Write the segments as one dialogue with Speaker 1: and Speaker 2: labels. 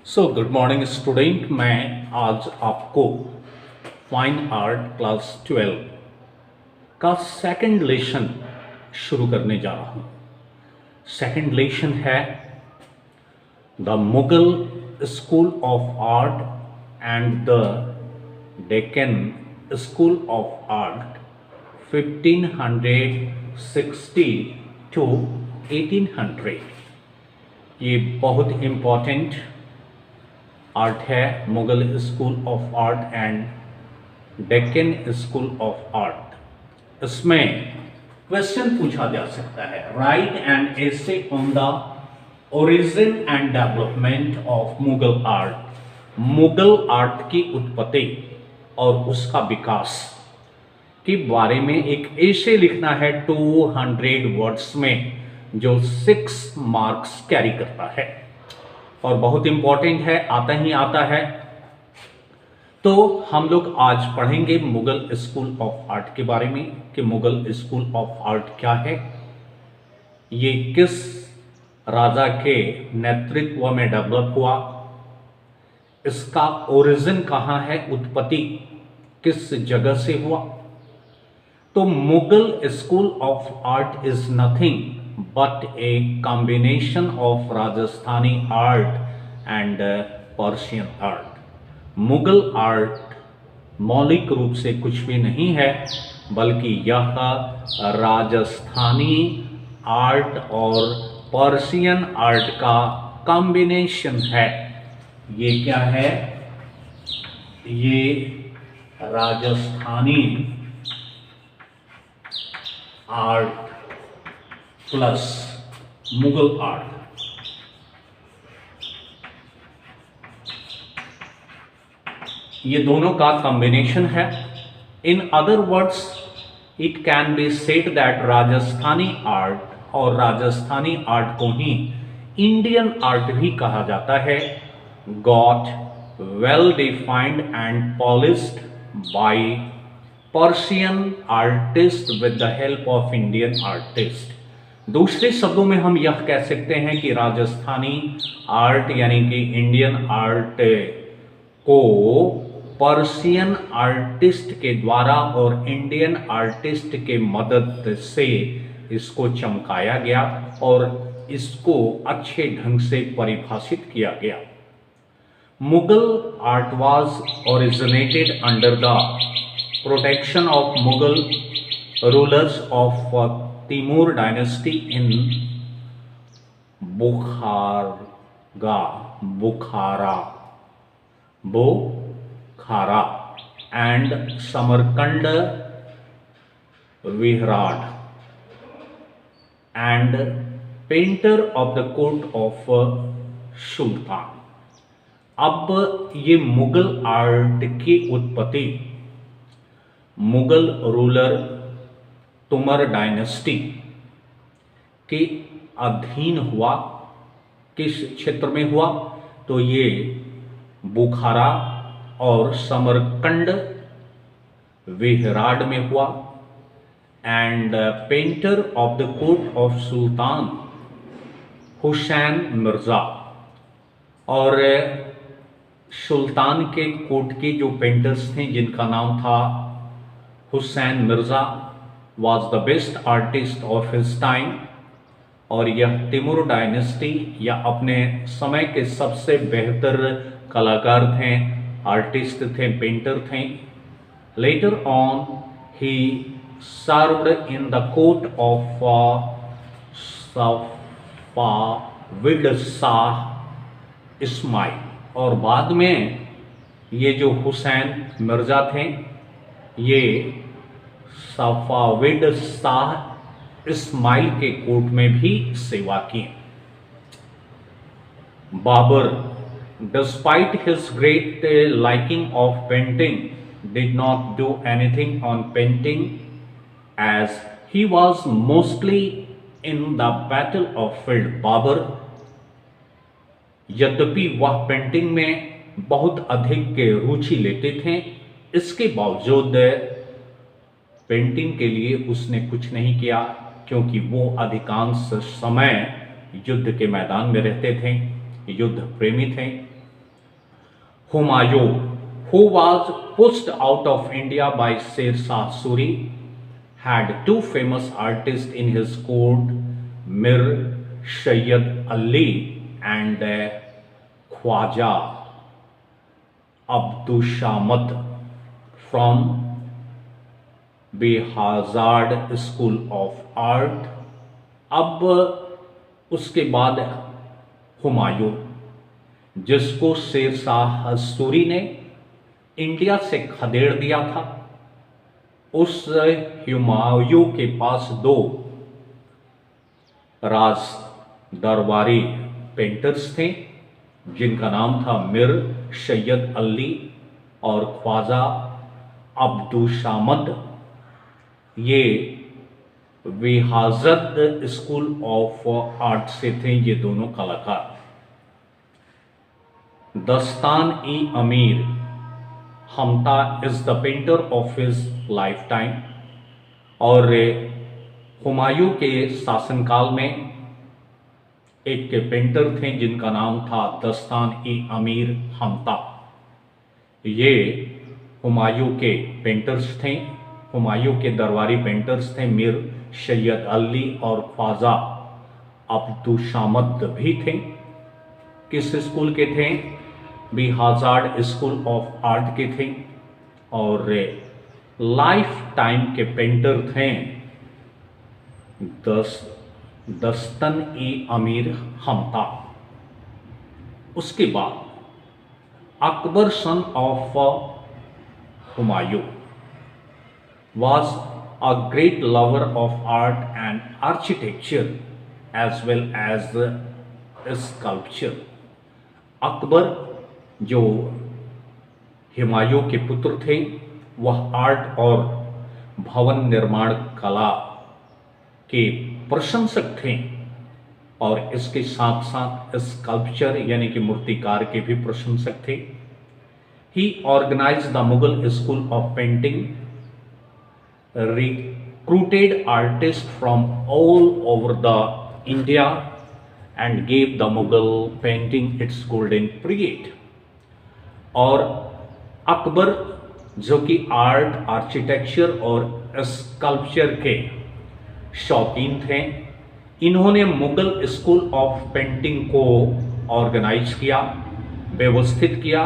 Speaker 1: Good morning student. मैं आज आपको फाइन आर्ट क्लास 12 का सेकंड लेसन शुरू करने जा रहा हूँ। सेकंड लेसन है the Mughal school of art and the Deccan school of art 1560 to 1800। ये बहुत इम्पॉर्टेंट आर्ट है, Mughal school of art and Deccan school of art. इसमें क्वेश्चन पूछा जा सकता है, write an essay on the origin and development of Mughal art. Mughal art की उत्पत्ति और उसका विकास के बारे में एक एसे लिखना है 200 वर्ड्स में, जो 6 मार्क्स कैरी करता है और बहुत इंपॉर्टेंट है, आता ही आता है। तो हम लोग आज पढ़ेंगे मुगल स्कूल ऑफ आर्ट के बारे में कि मुगल स्कूल ऑफ आर्ट क्या है, ये किस राजा के नेतृत्व में डेवलप हुआ, इसका ओरिजिन कहाँ है, उत्पत्ति किस जगह से हुआ। तो Mughal school of art is nothing but a combination of Rajasthani art and Persian art। Mughal art मौलिक रूप से कुछ भी नहीं है, बल्कि यह राजस्थानी आर्ट और पर्शियन आर्ट का कॉम्बिनेशन है। ये क्या है? ये Rajasthani art plus Mughal art. ये दोनों का कॉम्बिनेशन है। In other words it can be said that Rajasthani art और राजस्थानी आर्ट को ही इंडियन आर्ट भी कहा जाता है। Got well defined and polished by Persian artist with the help of Indian artist. दूसरे शब्दों में हम यह कह सकते हैं कि राजस्थानी आर्ट यानी कि इंडियन आर्ट को पर्शियन आर्टिस्ट के द्वारा और इंडियन आर्टिस्ट के मदद से इसको चमकाया गया और इसको अच्छे ढंग से परिभाषित किया गया। Mughal art was originated under the protection of Mughal rulers of Timur dynasty in Bukhara and Samarkand, Vihrad, and painter of the court of Sultan। अब ये मुगल आर्ट की उत्पत्ति मुगल रूलर तुमर डायनेस्टी के अधीन हुआ। किस क्षेत्र में हुआ? तो ये बुखारा और समरकंड विहराड में हुआ। And painter of the court of Sultan Husain Mirza, और सुल्तान के कोर्ट के जो पेंटर्स थे जिनका नाम था Hussain Mirza, was the best artist of his time। और यह तिमुर डायनेस्टी या अपने समय के सबसे बेहतर कलाकार थे, आर्टिस्ट थे, पेंटर थे। Later on he served in the court of Safavid Shah Ismail, और बाद में ये जो हुसैन मिर्जा थे ये सफाविद शाह इस्माइल के कोर्ट में भी सेवा की। Babur, despite his great liking of painting, did not do anything on painting as he was mostly in the battle of field. Babur यद्यपि वह पेंटिंग में बहुत अधिक रुचि लेते थे, इसके बावजूद पेंटिंग के लिए उसने कुछ नहीं किया, क्योंकि वो अधिकांश समय युद्ध के मैदान में रहते थे, युद्ध प्रेमी थे। Humayun, who was pushed out of India by Sher Shah Suri, had two famous artists in his court, Mir Sayyid Ali and Khwaja Abdushamad from Bihzad school of art. अब उसके बाद हुमायूं, जिसको शेर शाह सूरी ने इंडिया से खदेड़ दिया था, उस हुमायूं के पास दो राज दरबारी पेंटर्स थे, जिनका नाम था मिर सैयद अली और ख्वाजा अब्दुशामद। ये बेहाजत स्कूल ऑफ आर्ट से थे ये दोनों कलाकार। Dastan e Amir Hamza is the painter of his lifetime, और हुमायूं के शासनकाल में एक पेंटर थे जिनका नाम था दस्तान ई अमीर हमता। ये हुमायूं के पेंटर्स थे, हुमायूं के दरबारी पेंटर्स थे मिर सैयद अली और ख्वाजा अब्दुशामद भी थे। किस स्कूल के थे? बेहाजार्ड स्कूल ऑफ आर्ट के थे, और लाइफ टाइम के पेंटर थे दस्तन ई अमीर हमता। उसके बाद Akbar son of Humayun was a great lover of art and architecture as well as sculpture. Akbar जो हुमायूं के पुत्र थे, वह आर्ट और भवन निर्माण कला के प्रशंसक थे, और इसके साथ साथ स्कल्पचर यानी कि मूर्तिकार के भी प्रशंसक थे। He organized the Mughal School of Painting, recruited artists from all over the India and gave the Mughal painting its golden period। और अकबर जो कि आर्ट, आर्किटेक्चर और स्कल्पचर के शौकीन थे, इन्होंने मुगल स्कूल ऑफ पेंटिंग को ऑर्गेनाइज किया, व्यवस्थित किया।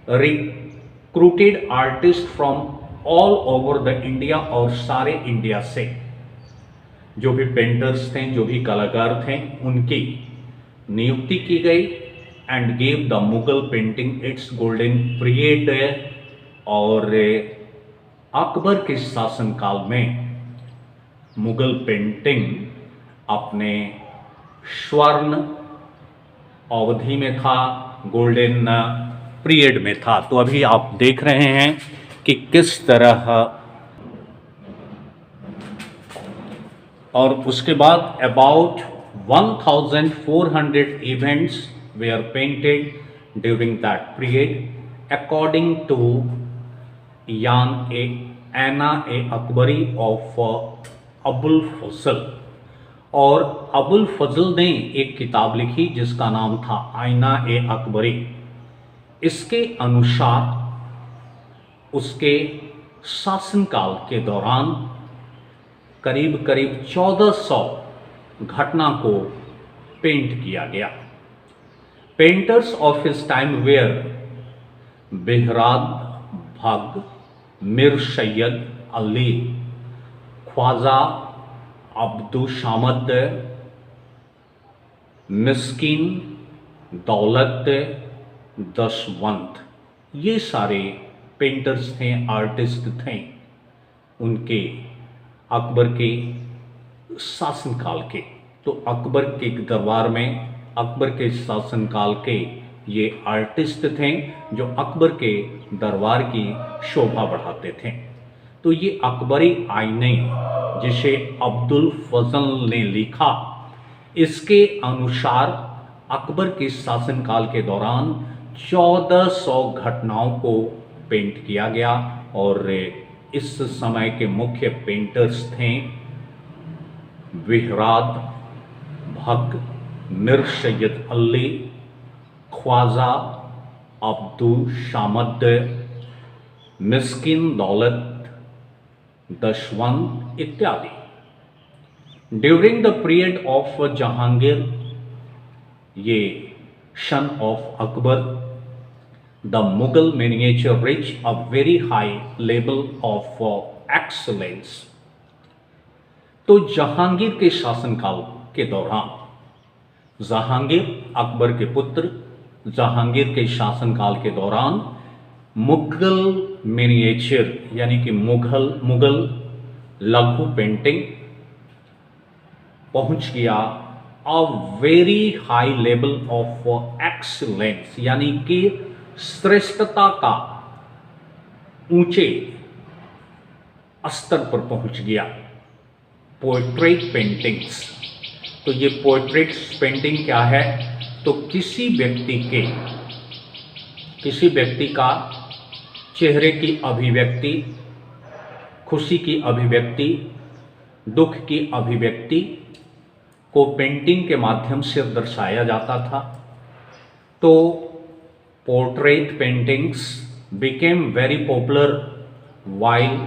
Speaker 1: Recruited artist from all over the India, और सारे इंडिया से जो भी पेंटर्स थे, जो भी कलाकार थे, उनकी नियुक्ति की गई। And gave the Mughal painting it's golden period, और अकबर के शासनकाल में मुगल पेंटिंग अपने स्वर्ण अवधि में था, गोल्डन पीरियड में था। तो अभी आप देख रहे हैं कि किस तरह, और उसके बाद about 1400 events were painted during that period according to Ain e Akbari of Abul Fazl. और अबुल फजल ने एक किताब लिखी जिसका नाम था आईना ए अकबरी। इसके अनुसार उसके शासनकाल के दौरान करीब करीब 1400 घटना को पेंट किया गया। Painters of his time were Bihzad भग, मिर सैयद अली, ख्वाजा अब्दुशामद, मिस्किन, दौलत, दशवंत, ये सारे पेंटर्स थे, आर्टिस्ट थे उनके अकबर के शासनकाल के। तो अकबर के दरबार में अकबर के शासनकाल के ये आर्टिस्ट थे जो अकबर के दरबार की शोभा बढ़ाते थे। तो ये अकबरी आईने जिसे अब्दुल फजल ने लिखा, इसके अनुसार अकबर के शासनकाल के दौरान 1400 घटनाओं को पेंट किया गया। और इस समय के मुख्य पेंटर्स थे बेहराद भग, मिर सैयद अली, ख्वाजा अब्दु शामद, मिस्किन दौलत, दशवंत इत्यादि। During the period of Jahangir, ये son of Akbar, the Mughal miniature reach a very high level of excellence. तो जहांगीर के शासनकाल के दौरान, जहांगीर अकबर के पुत्र, जहांगीर के शासनकाल के दौरान मुगल मिनिएचर यानी कि मुगल लघु पेंटिंग पहुंच गया अ very high level of excellence, यानी कि श्रेष्ठता का ऊंचे स्तर पर पहुंच गया। पोर्ट्रेट पेंटिंग्स, तो ये पोर्ट्रेट पेंटिंग क्या है? तो किसी व्यक्ति का चेहरे की अभिव्यक्ति, खुशी की अभिव्यक्ति, दुख की अभिव्यक्ति को पेंटिंग के माध्यम से दर्शाया जाता था। तो portrait paintings became very popular, while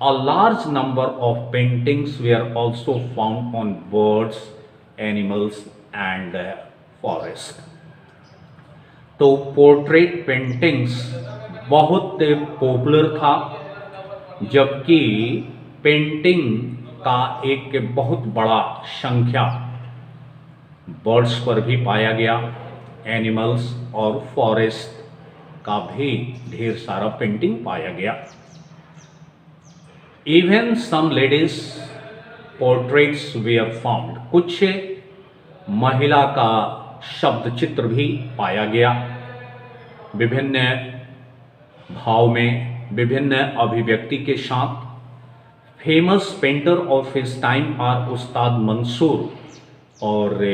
Speaker 1: a large number of paintings were also found on birds, animals and forest। तो पोर्ट्रेट पेंटिंग्स बहुत पॉपुलर था, जबकि पेंटिंग का एक बहुत बड़ा संख्या बर्ड्स पर भी पाया गया, एनिमल्स और फॉरेस्ट का भी ढेर सारा पेंटिंग पाया गया। Even some ladies portraits were found, कुछ महिला का शब्द चित्र भी पाया गया। विभिन्न भाव में, विभिन्न अभिव्यक्ति के साथ। Famous painter of his time are Ustad Mansur, और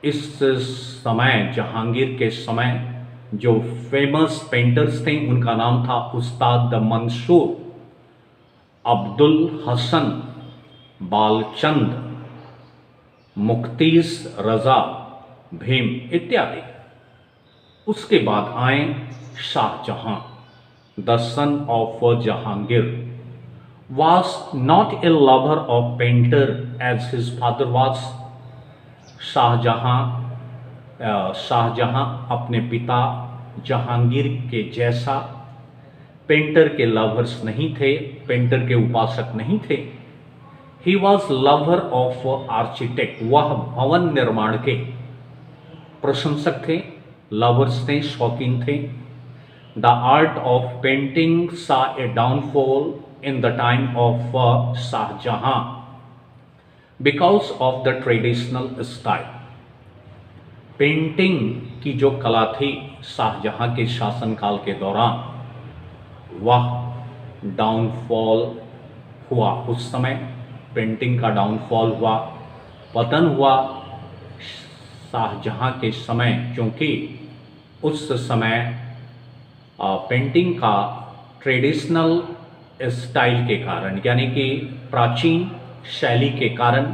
Speaker 1: इस समय जहांगीर के समय जो फेमस पेंटर्स थे उनका नाम था उस्ताद मंसूर, अब्दुल हसन, बालचंद, मुख्तीस रजा, भीम इत्यादि। उसके बाद आए Shah Jahan, the son of Jahangir was not a lover of painter as his father was। Shah Jahan अपने पिता जहांगीर के जैसा पेंटर के लवर्स नहीं थे, पेंटर के उपासक नहीं थे। He was lover of architect, वह भवन निर्माण के प्रशंसक थे, लवर्स थे, शौकीन थे। The art of painting saw a downfall in the time of Shahjahan because of the traditional style. Painting की जो कला थी शाहजहां के शासनकाल के दौरान, वह डाउनफॉल हुआ। उस समय पेंटिंग का डाउनफॉल हुआ, पतन हुआ शाहजहां के समय, क्योंकि उस समय पेंटिंग का ट्रेडिशनल स्टाइल के कारण, यानी कि प्राचीन शैली के कारण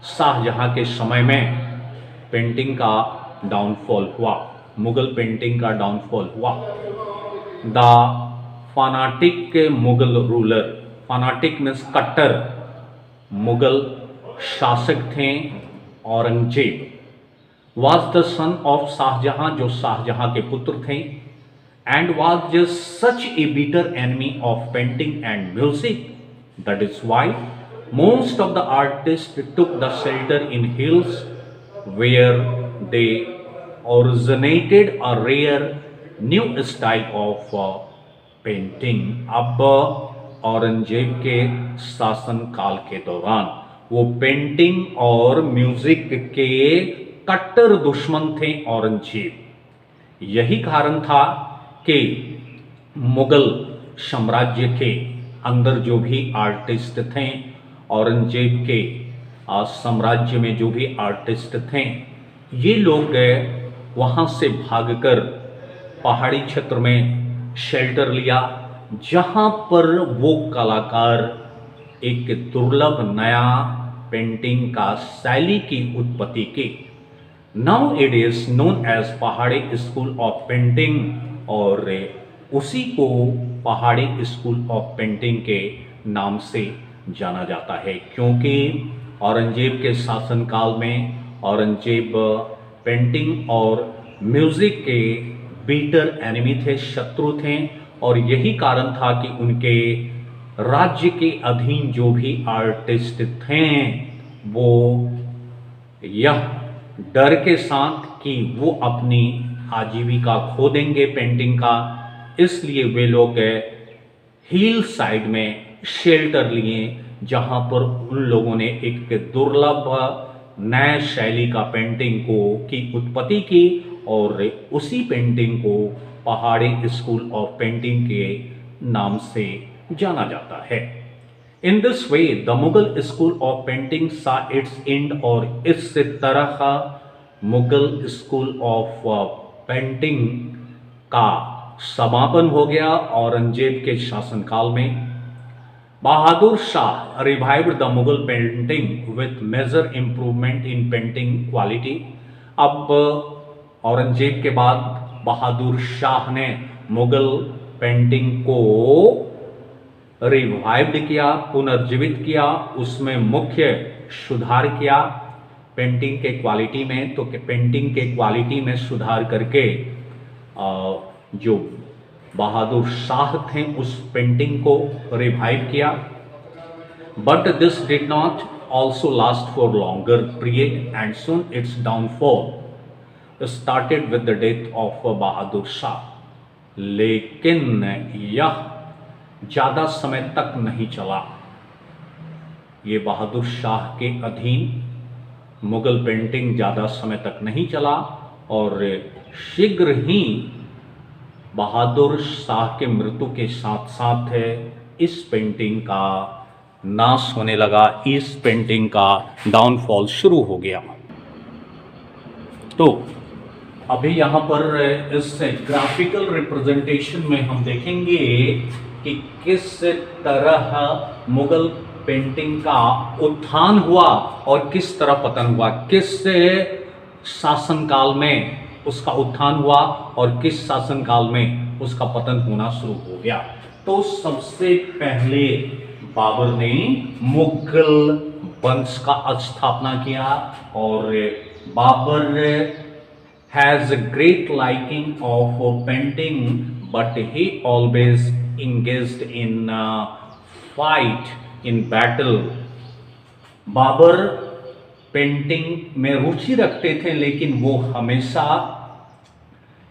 Speaker 1: शाहजहां के समय में पेंटिंग का डाउनफॉल हुआ, मुगल पेंटिंग का डाउनफॉल हुआ। The fanatic Mughal ruler, fanatic means कट्टर मुगल शासक थे Aurangzeb, was the son of Shahjahan, जो शाहजहां के पुत्र थे, and was just such a bitter enemy of painting and music, that is why most of the artists took the shelter in hills where they originated a rare new style of painting। अब औरंगजेब के शासन काल के दौरान वो painting और music के कट्टर दुश्मन थे औरंगजेब। यही कारण था कि मुगल साम्राज्य के अंदर जो भी आर्टिस्ट थे, औरंगजेब के साम्राज्य में जो भी आर्टिस्ट थे, ये लोग वहाँ से भागकर पहाड़ी क्षेत्र में शेल्टर लिया, जहाँ पर वो कलाकार एक दुर्लभ नया पेंटिंग का शैली की उत्पत्ति की। Now it is known as Pahari school of painting, और उसी को पहाड़ी स्कूल ऑफ पेंटिंग के नाम से जाना जाता है, क्योंकि औरंगजेब के शासनकाल में औरंगजेब पेंटिंग और म्यूजिक के बीटर एनिमी थे, शत्रु थे, और यही कारण था कि उनके राज्य के अधीन जो भी आर्टिस्ट थे वो यह डर के साथ कि वो अपनी आजीविका खो देंगे पेंटिंग का, इसलिए वे लोग हिल साइड में शेल्टर लिए, जहां पर उन लोगों ने एक दुर्लभ नए शैली का पेंटिंग को की उत्पत्ति की, और उसी पेंटिंग को पहाड़ी स्कूल ऑफ पेंटिंग के नाम से जाना जाता है। In this way the Mughal school of painting सा इट्स एंड, और इस तरह मुगल स्कूल ऑफ पेंटिंग का समापन हो गया औरंगजेब के शासनकाल में। Bahadur Shah revived the Mughal painting with major improvement in painting quality. अब औरंगजेब के बाद बहादुर शाह ने मुगल पेंटिंग को रिवाइव्ड किया, पुनर्जीवित किया, उसमें मुख्य सुधार किया पेंटिंग के क्वालिटी में। तो पेंटिंग के क्वालिटी में सुधार करके जो बहादुर शाह थे उस पेंटिंग को रिवाइव किया। But this did not also last for longer period and soon its downfall started with the death of Bahadur Shah. लेकिन यह ज्यादा समय तक नहीं चला, ये बहादुर शाह के अधीन मुगल पेंटिंग ज़्यादा समय तक नहीं चला, और शीघ्र ही बहादुर शाह के मृत्यु के साथ साथ इस पेंटिंग का नाश होने लगा, इस पेंटिंग का डाउनफॉल शुरू हो गया। तो अभी यहाँ पर इस ग्राफिकल रिप्रेजेंटेशन में हम देखेंगे कि किस तरह मुगल पेंटिंग का उत्थान हुआ और किस तरह पतन हुआ, किस शासनकाल में उसका उत्थान हुआ और किस शासनकाल में उसका पतन होना शुरू हो गया। तो सबसे पहले बाबर ने मुगल वंश का स्थापना किया, और Babur has great liking of painting, but he always engaged in fight in battle। Babur painting में रुचि रखते थे, लेकिन वो हमेशा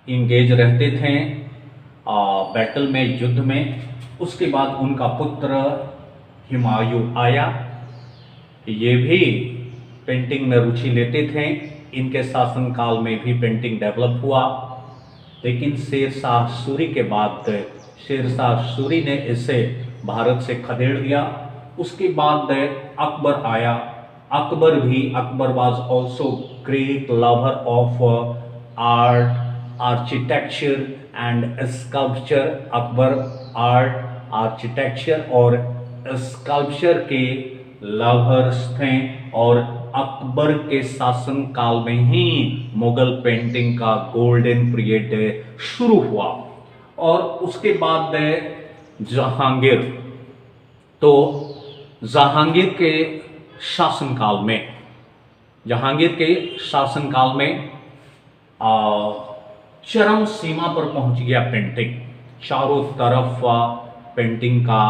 Speaker 1: इंगेज रहते थे बैटल में, युद्ध में। उसके बाद उनका पुत्र हुमायूं आया, ये भी पेंटिंग में रुचि लेते थे। इनके शासनकाल में भी पेंटिंग डेवलप हुआ, लेकिन शेर शाह सूरी के बाद शेर शाह सूरी ने इसे भारत से खदेड़ दिया। उसके बाद अकबर आया। Akbar was also great lover of art, architecture and sculpture. Akbar art, architecture और स्कल्पचर के लवर्स थे, और अकबर के शासन काल में ही मुगल पेंटिंग का गोल्डन पीरियड शुरू हुआ। और उसके बाद जहांगीर, तो जहांगीर के शासनकाल में चरम सीमा पर पहुंच गया पेंटिंग। चारों तरफ पेंटिंग का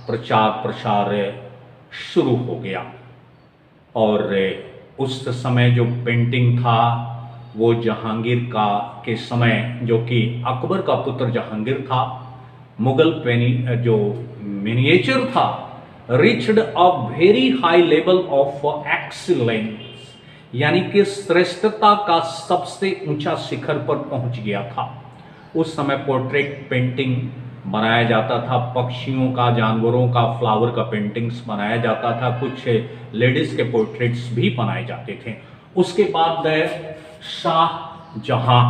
Speaker 1: प्रचार प्रसार शुरू हो गया, और उस समय जो पेंटिंग था वो जहांगीर के समय, जो कि अकबर का पुत्र जहांगीर था, मुगल जो मिनिएचर था reached a very high level of excellence, यानी कि श्रेष्ठता का सबसे ऊंचा शिखर पर पहुंच गया था। उस समय पोर्ट्रेट पेंटिंग बनाया जाता था, पक्षियों का, जानवरों का, फ्लावर का पेंटिंग्स बनाया जाता था, कुछ लेडीज के पोर्ट्रेट्स भी बनाए जाते थे। उसके बाद शाहजहां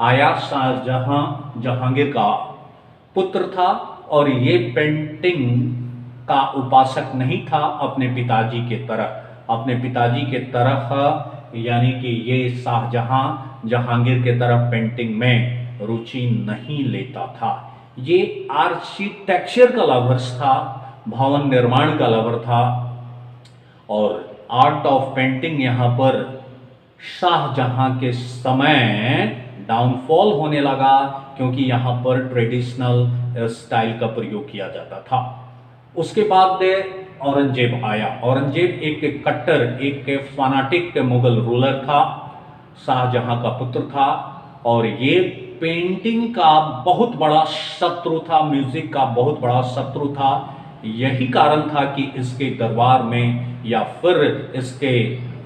Speaker 1: आया। शाहजहां जहांगीर का पुत्र था, और ये पेंटिंग का उपासक नहीं था अपने पिताजी के तरह। यानी कि ये शाहजहां जहांगीर के तरफ पेंटिंग में रुचि नहीं लेता था। ये आर्किटेक्चर का लवर्स था, भवन निर्माण का लवर था, और आर्ट ऑफ पेंटिंग यहाँ पर शाहजहां के समय डाउनफॉल होने लगा, क्योंकि यहाँ पर ट्रेडिशनल स्टाइल का प्रयोग किया जाता था। उसके बाद औरंगजेब आया। औरंगजेब एक कट्टर, एक फनाटिक मुगल रूलर था, शाहजहां का पुत्र था, और ये पेंटिंग का बहुत बड़ा शत्रु था, म्यूजिक का बहुत बड़ा शत्रु था। यही कारण था कि इसके दरबार में या फिर इसके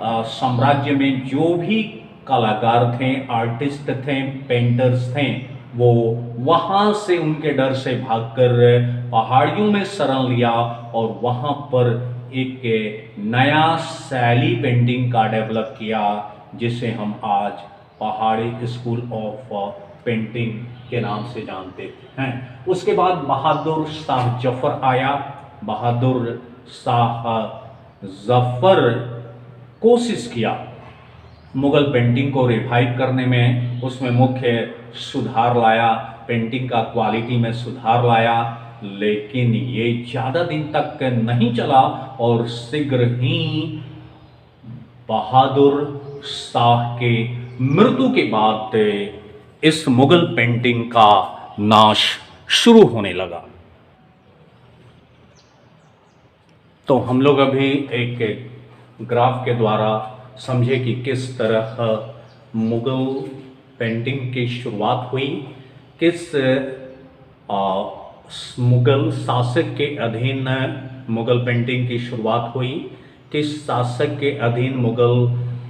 Speaker 1: साम्राज्य में जो भी कलाकार थे, आर्टिस्ट थे, पेंटर्स थे, वो वहां से उनके डर से भागकर पहाड़ियों में शरण लिया और वहां पर एक नया शैली पेंटिंग का डेवलप किया, जिसे हम आज पहाड़ी स्कूल ऑफ पेंटिंग के नाम से जानते हैं। उसके बाद बहादुर शाह जफर आया। बहादुर शाह जफर कोशिश किया मुगल पेंटिंग को रिवाइव करने में, उसमें मुख्य सुधार लाया, पेंटिंग का क्वालिटी में सुधार लाया, लेकिन ये ज़्यादा दिन तक नहीं चला और शीघ्र ही बहादुर शाह के मृत्यु के बाद इस मुगल पेंटिंग का नाश शुरू होने लगा। तो हम लोग अभी एक ग्राफ के द्वारा समझे कि किस तरह मुगल पेंटिंग की शुरुआत हुई, किस मुगल शासक के अधीन मुगल पेंटिंग की शुरुआत हुई, किस शासक के अधीन मुगल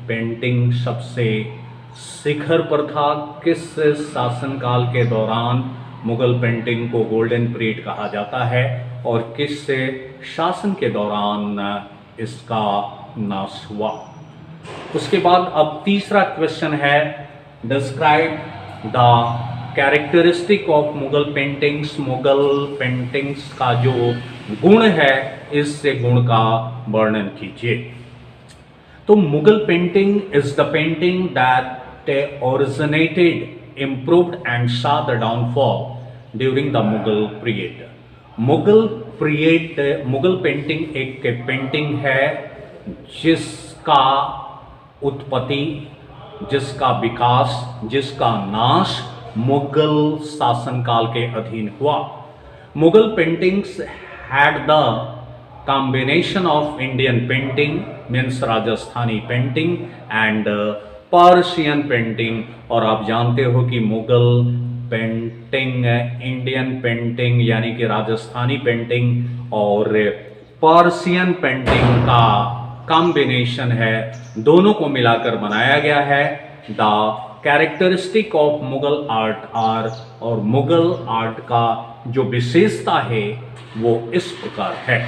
Speaker 1: पेंटिंग सबसे शिखर पर था, किस शासनकाल के दौरान मुगल पेंटिंग को गोल्डन पीरियड कहा जाता है, और किस शासन के दौरान इसका नाश हुआ। उसके बाद अब तीसरा क्वेश्चन है, describe the characteristic of Mughal paintings. Mughal paintings का जो गुण है, इस गुण का वर्णन कीजिए। तो Mughal painting is the painting that originated, improved and saw the downfall during the Mughal period. Mughal painting एक पेंटिंग है जिसका उत्पत्ति, जिसका विकास, जिसका नाश मुगल शासनकाल के अधीन हुआ। Mughal paintings had the combination of Indian painting, means Rajasthani painting, and Persian painting. और आप जानते हो कि मुगल पेंटिंग, इंडियन पेंटिंग यानी कि राजस्थानी पेंटिंग और पर्शियन पेंटिंग का कॉम्बिनेशन है, दोनों को मिलाकर बनाया गया है। The characteristic of Mughal art are, और मुगल आर्ट का जो विशेषता है वो इस प्रकार है।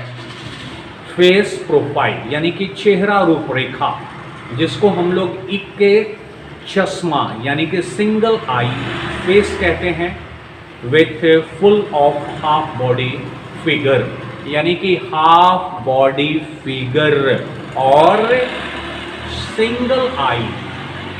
Speaker 1: फेस प्रोफाइल यानी कि चेहरा रूपरेखा, जिसको हम लोग इक्के चश्मा यानी कि सिंगल आई फेस कहते हैं, with full of half body figure, यानी कि हाफ बॉडी फिगर और सिंगल आई,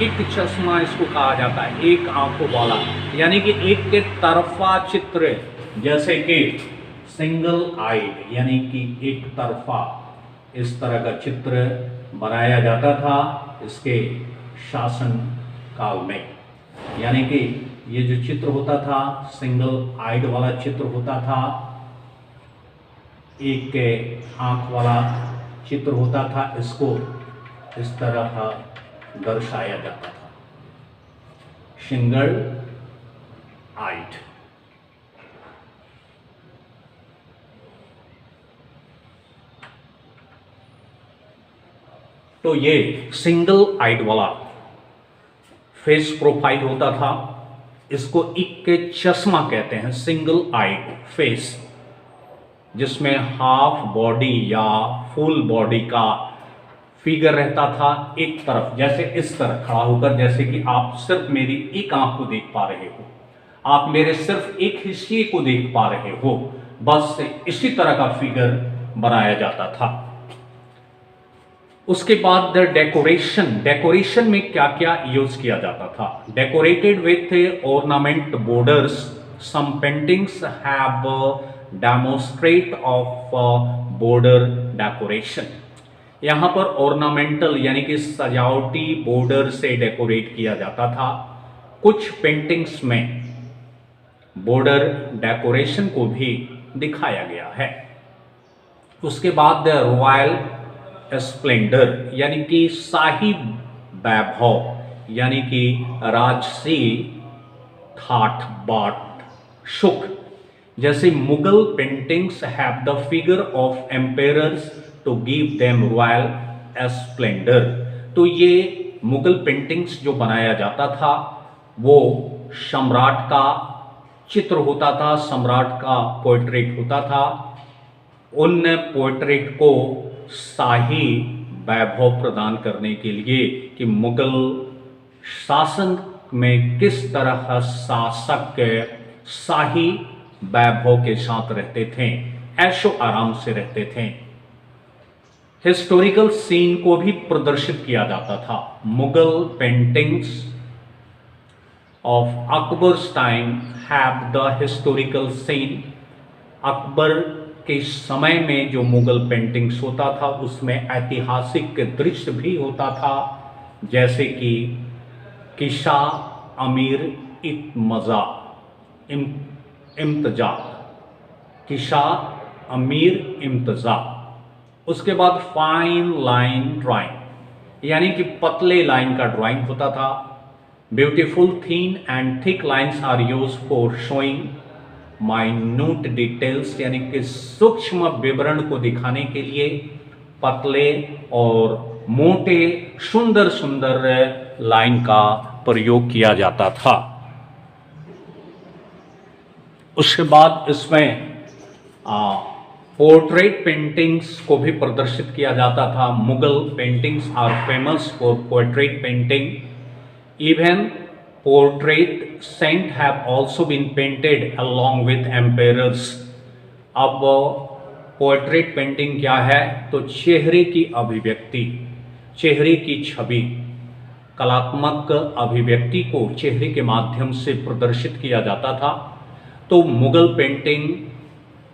Speaker 1: एक चश्मा इसको कहा जाता है, एक आंखों वाला, यानी कि एक के तरफा चित्र, जैसे कि सिंगल आइड यानी कि एक तरफा, इस तरह का चित्र बनाया जाता था इसके शासन काल में। यानी कि ये जो चित्र होता था, सिंगल आइड वाला चित्र होता था, एक के आंख वाला चित्र होता था, इसको इस तरह दर्शाया जाता था, सिंगल आइड। तो ये सिंगल आइड वाला फेस प्रोफाइल होता था, इसको इक्के चश्मा कहते हैं, सिंगल आइड फेस, जिसमें हाफ बॉडी या फुल बॉडी का फिगर रहता था एक तरफ, जैसे इस तरह खड़ा होकर, जैसे कि आप सिर्फ मेरी एक आंख को देख पा रहे हो, आप मेरे सिर्फ एक हिस्से को देख पा रहे हो, बस इसी तरह का फिगर बनाया जाता था। उसके बाद डेकोरेशन, डेकोरेशन में क्या क्या यूज किया जाता था? Decorated with ornament borders, some paintings have demonstrate of border decoration. यहां पर ऑर्नामेंटल यानी कि सजावटी बॉर्डर से डेकोरेट किया जाता था। कुछ पेंटिंग्स में बॉर्डर डेकोरेशन को भी दिखाया गया है। उसके बाद रॉयल स्प्लेंडर यानी कि शाही वैभव, यानी कि राजसी ठाठ बाट सुख। जैसे Mughal paintings have the figure of emperors to give them royal splendour. तो ये मुगल पेंटिंग्स जो बनाया जाता था वो सम्राट का चित्र होता था, सम्राट का पोर्ट्रेट होता था। उन पोर्ट्रेट को शाही वैभव प्रदान करने के लिए कि मुगल शासन में किस तरह शासक शाही वैभव के साथ रहते थे, ऐशो आराम से रहते थे। हिस्टोरिकल सीन को भी प्रदर्शित किया जाता था। Mughal paintings of Akbar's time have the historical scene. Akbar के समय में जो मुगल पेंटिंग्स होता था उसमें ऐतिहासिक दृश्य भी होता था, जैसे कि किशा अमीर इत्मजा इम्तजा, किशा अमीर इम्तजा। उसके बाद फाइन लाइन ड्राइंग यानी कि पतले लाइन का ड्राइंग होता था। Beautiful thin and thick lines are use for showing minute details यानी कि सूक्ष्म विवरण को दिखाने के लिए पतले और मोटे सुंदर सुंदर लाइन का प्रयोग किया जाता था। उसके बाद इसमें पोर्ट्रेट पेंटिंग्स को भी प्रदर्शित किया जाता था। Mughal paintings are famous for portrait painting. Even portrait saints have also been painted along with emperors. अब पोर्ट्रेट पेंटिंग क्या है? तो चेहरे की अभिव्यक्ति, चेहरे की छवि, कलात्मक अभिव्यक्ति को चेहरे के माध्यम से प्रदर्शित किया जाता था। तो मुगल पेंटिंग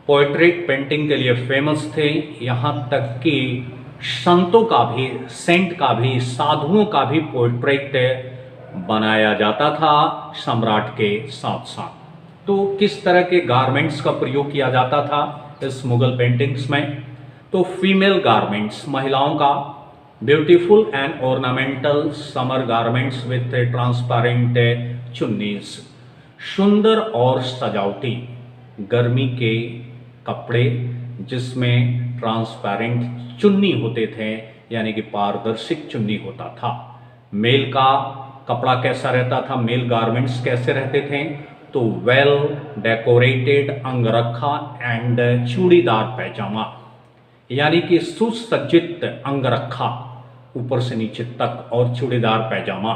Speaker 1: पोर्ट्रेट पेंटिंग के लिए फेमस थे। यहाँ तक कि संतों का भी, सेंट का भी, साधुओं का भी पोर्ट्रेट बनाया जाता था सम्राट के साथ साथ। तो किस तरह के गारमेंट्स का प्रयोग किया जाता था इस मुगल पेंटिंग्स में? तो फीमेल गारमेंट्स, महिलाओं का, beautiful and ornamental summer garments with transparent chunnis, सुंदर और सजावटी गर्मी के कपड़े जिसमें ट्रांसपेरेंट चुन्नी होते थे, यानी कि पारदर्शिक चुन्नी होता था। मेल का कपड़ा कैसा रहता था? मेल गारमेंट्स कैसे रहते थे? तो well decorated angarkha and churidar pyjama, यानी कि सुसज्जित अंगरखा ऊपर से नीचे तक और churidar pyjama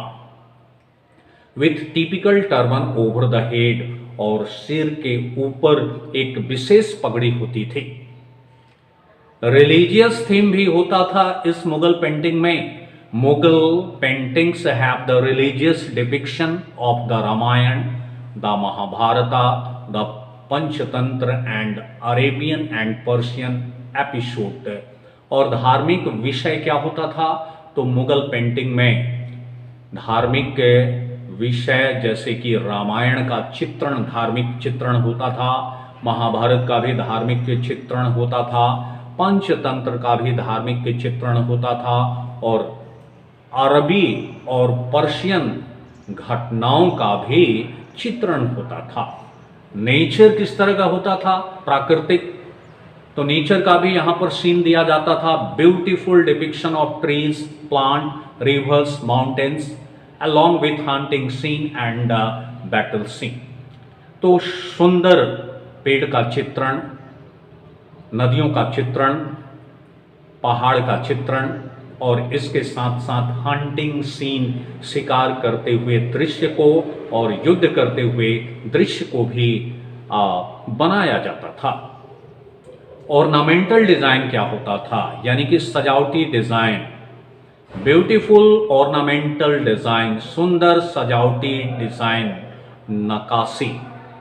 Speaker 1: with typical turban over the head, और सिर के ऊपर एक विशेष पगड़ी होती थी। रिलीजियस थीम भी होता था इस मुगल पेंटिंग में। Mughal paintings have the religious depiction of the Ramayana, the Mahabharata, the Panchatantra and Arabian and Persian episode. और धार्मिक विषय क्या होता था? तो मुगल पेंटिंग में धार्मिक विषय जैसे कि रामायण का चित्रण, धार्मिक चित्रण होता था, महाभारत का भी धार्मिक चित्रण होता था, पंचतंत्र का भी धार्मिक चित्रण होता था, और अरबी और पर्शियन घटनाओं का भी चित्रण होता था। नेचर किस तरह का होता था? प्राकृतिक, तो नेचर का भी यहाँ पर सीन दिया जाता था। Beautiful depiction of trees, plant, reverse, mountains along with hunting scene and battle scene। तो सुंदर पेड़ का चित्रण, नदियों का चित्रण, पहाड़ का चित्रण, और इसके साथ साथ हंटिंग सीन, शिकार करते हुए दृश्य को और युद्ध करते हुए दृश्य को भी बनाया जाता था। ऑर्नामेंटल डिजाइन क्या होता था? यानी कि सजावटी डिजाइन। ब्यूटीफुल ऑर्नामेंटल डिजाइन, सुंदर सजावटी डिजाइन नक्काशी,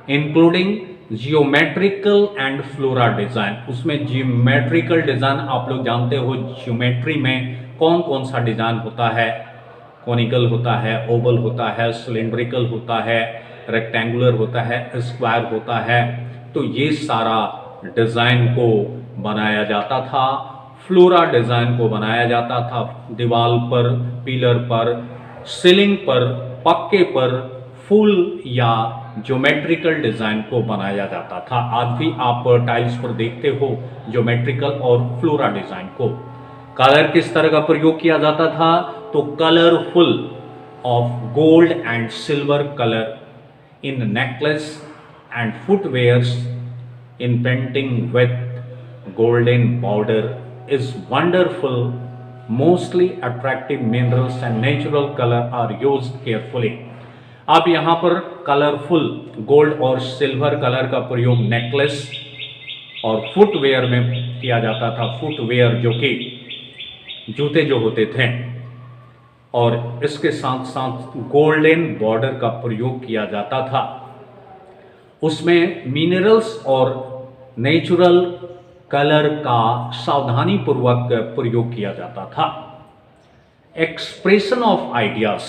Speaker 1: including geometrical and flora design. उसमें जियोमेट्रिकल डिजाइन आप लोग जानते हो, जियोमेट्री में कौन कौन सा डिजाइन होता है, कॉनिकल होता है, ओवल होता है, सिलेंड्रिकल होता है, रेक्टेंगुलर होता है, स्क्वायर होता है। तो ये सारा डिजाइन को बनाया जाता था। फ्लोरा डिजाइन को बनाया जाता था दीवार पर, पिलर पर, सीलिंग पर, पक्के पर फुल या ज्योमेट्रिकल डिजाइन को बनाया जाता था। आज भी आप टाइल्स पर देखते हो ज्योमेट्रिकल और फ्लोरा डिजाइन को। कलर किस तरह का प्रयोग किया जाता था? तो colourful of gold and silver colour in necklace and footwears in painting with golden border is wonderful. Mostly attractive minerals and natural colour are used carefully. अब यहाँ पर कलरफुल गोल्ड और सिल्वर कलर का प्रयोग नेकलेस और footwear में किया जाता था। फुटवेयर जो कि जूते जो होते थे, और इसके साथ साथ गोल्डन बॉर्डर का प्रयोग किया जाता था। उसमें मिनरल्स और नेचुरल कलर का सावधानी पूर्वक प्रयोग किया जाता था। एक्सप्रेशन ऑफ आइडियाज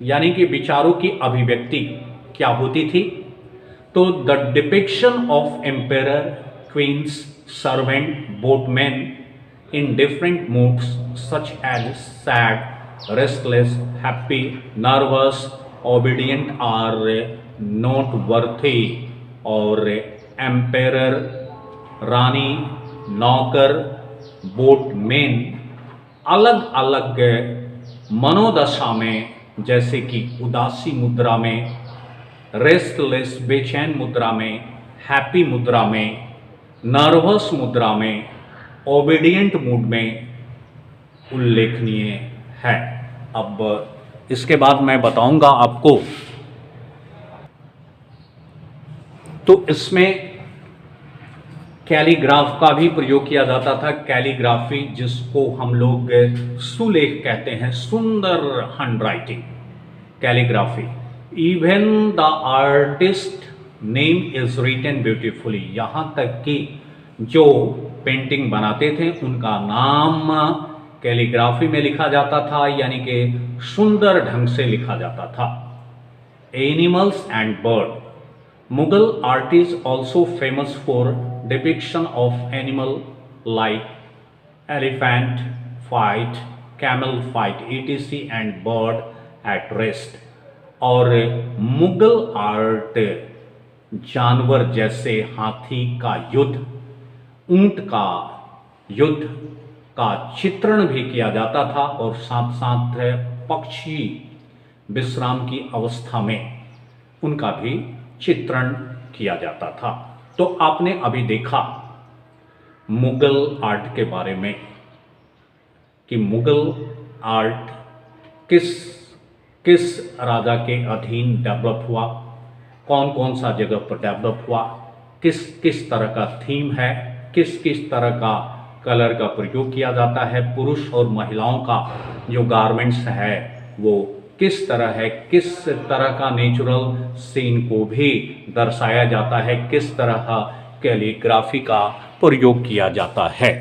Speaker 1: यानी कि विचारों की अभिव्यक्ति क्या होती थी? तो the depiction of emperor, queens, servant, boatman in different moods such as sad, restless, happy, nervous, obedient are not worthy. और एम्पेरर, रानी, नौकर, बोटमैन अलग अलग मनोदशा में, जैसे कि उदासी मुद्रा में, रेस्टलेस बेचैन मुद्रा में, हैप्पी मुद्रा में, नर्वस मुद्रा में, ओबीडियंट मूड में उल्लेखनीय है। अब इसके बाद मैं बताऊंगा आपको। तो इसमें कैलीग्राफ का भी प्रयोग किया जाता था। कैलीग्राफी जिसको हम लोग सुलेख कहते हैं, सुंदर handwriting, calligraphy. Even the artist name is written beautifully. यहाँ तक कि जो पेंटिंग बनाते थे उनका नाम कैलीग्राफी में लिखा जाता था, यानी कि सुंदर ढंग से लिखा जाता था। Animals and bird, Mughal art is also famous for depiction of animal like elephant fight, camel fight, etc. and bird at rest। और मुगल आर्ट जानवर जैसे हाथी का युद्ध, ऊंट का युद्ध का चित्रण भी किया जाता था, और साथ साथ पक्षी विश्राम की अवस्था में उनका भी चित्रण किया जाता था। तो आपने अभी देखा मुगल आर्ट के बारे में कि मुगल आर्ट किस किस राजा के अधीन डेवलप हुआ, कौन कौन सा जगह पर डेवलप हुआ, किस किस तरह का थीम है, किस किस तरह का कलर का प्रयोग किया जाता है, पुरुष और महिलाओं का जो गारमेंट्स है वो किस तरह है, किस तरह का नेचुरल सीन को भी दर्शाया जाता है, किस तरह कैलीग्राफी का प्रयोग किया जाता है।